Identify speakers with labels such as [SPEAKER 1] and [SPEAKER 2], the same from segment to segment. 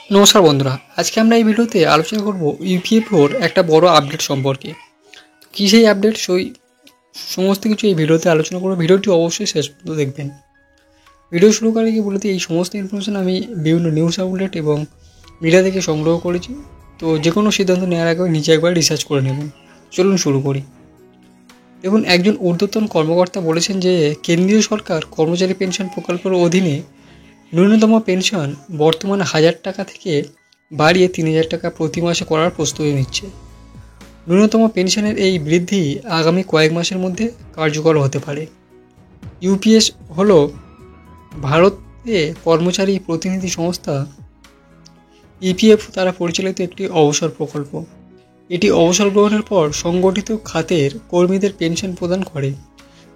[SPEAKER 1] নমস্কার বন্ধুরা, আজকে আমরা এই ভিডিওতে আলোচনা করব ইপিএফওর একটা বড় আপডেট সম্পর্কে। কী সেই আপডেট, সমস্ত কিছু এই ভিডিওতে আলোচনা করব। ভিডিওটি অবশ্যই শেষ পর্যন্ত দেখবেন। ভিডিও শুরু করার আগে বলতে, এই সমস্ত ইনফরমেশন আমি বিভিন্ন নিউজ আউটলেট এবং মিডিয়া থেকে সংগ্রহ করেছি। তো যে কোনো সিদ্ধান্ত নেওয়ার আগে নিচে একবার রিসার্চ করে নেবেন। চলুন শুরু করি। দেখুন, একজন ঊর্ধ্বতন কর্মকর্তা বলেছেন যে কেন্দ্রীয় সরকার কর্মচারী পেনশন প্রকল্পের অধীনে ন্যূনতম পেনশন বর্তমানে 1,000 টাকা থেকে বাড়িয়ে 3,000 টাকা প্রতি মাসে করার প্রস্তুতি নিচ্ছে। ন্যূনতম পেনশনের এই বৃদ্ধি আগামী কয়েক মাসের মধ্যে কার্যকর হতে পারে। ইউপিএস হলো ভারতে কর্মচারী প্রতিনিধি সংস্থা ইপিএফ দ্বারা পরিচালিত একটি অবসর প্রকল্প। এটি অবসর গ্রহণের পর সংগঠিত খাতের কর্মীদের পেনশন প্রদান করে।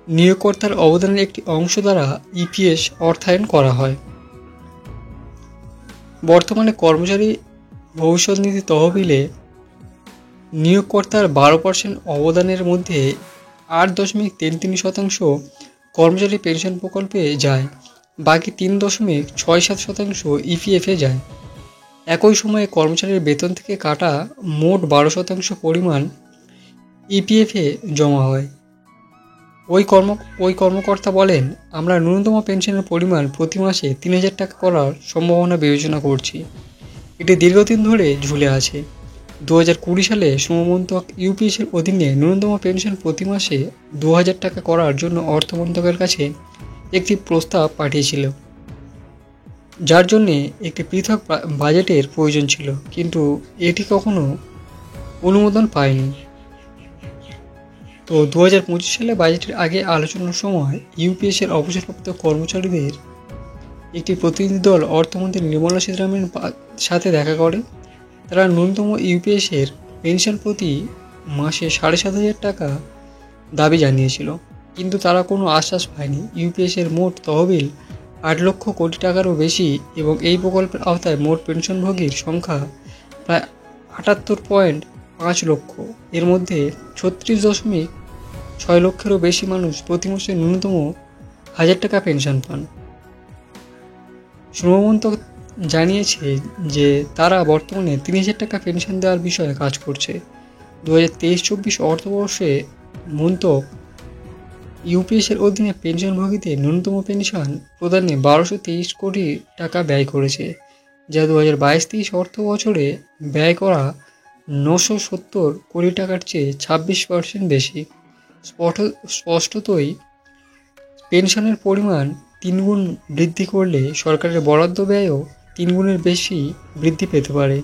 [SPEAKER 1] নিয়োগকর্তার অবদানের একটি অংশ দ্বারা ইপিএস অর্থায়ন করা হয়। বর্তমানে কর্মচারী ভবিষ্যৎ নিধি তহবিলে নিয়োগকর্তার 12% অবদানের মধ্যে 8.33% কর্মচারী পেনশন প্রকল্পে যায়, বাকি 3.67% ইপিএফে যায়। একই সময়ে কর্মচারীর বেতন থেকে কাটা মোট 12% পরিমাণ ইপিএফে জমা হয়। ওই কর্মকর্তা বলেন, আমরা ন্যূনতম পেনশনের পরিমাণ প্রতি মাসে 3,000 টাকা করার সম্ভাবনা বিবেচনা করছি। এটি দীর্ঘদিন ধরে ঝুলে আছে। 2020 সালে শ্রম মন্ত্রক ইউপিএসের অধীনে ন্যূনতম পেনশন প্রতি মাসে 2,000 টাকা করার জন্য অর্থ মন্ত্রকের কাছে একটি প্রস্তাব পাঠিয়েছিল, যার জন্যে একটি পৃথক বাজেটের প্রয়োজন ছিল, কিন্তু এটি কখনো অনুমোদন পায়নি। তো 2025 সালে বাজেটের আগে আলোচনার সময় ইউপিএসের অবসরপ্রাপ্ত কর্মচারীদের একটি প্রতিনিধি দল অর্থমন্ত্রী নির্মলা সীতারামনের সাথে দেখা করে। তারা ন্যূনতম ইউপিএসের পেনশন প্রতি মাসে 7,500 টাকা দাবি জানিয়েছিল, কিন্তু তারা কোনো আশ্বাস পায়নি। ইউপিএসের মোট তহবিল 8 লক্ষ কোটি টাকারও বেশি এবং এই প্রকল্পের আওতায় মোট পেনশনভোগীর সংখ্যা প্রায় 78.5 লক্ষ। এর মধ্যে 36.6 লক্ষেরও বেশি মানুষ প্রতি মাসে ন্যূনতম 1,000 টাকা পেনশন পান। শ্রমমন্ত্রক জানিয়েছে যে তারা বর্তমানে 3,000 টাকা পেনশন দেওয়ার বিষয়ে কাজ করছে। 2023-24 অর্থবর্ষে মন্ত্রক ইউপিএসের অধীনে পেনশনভোগীদের ন্যূনতম পেনশন প্রদানে 1,223 কোটি টাকা ব্যয় করেছে, যা 2022-23 অর্থ বছরে ব্যয় করা 970 কোটি টাকার চেয়ে 26% বেশি। স্পষ্টতই পেনশনের পরিমাণ 3 গুণ বৃদ্ধি করলে সরকারের বরাদ্দ ব্যয়ও 3 গুণের বেশি বৃদ্ধি পেতে পারে।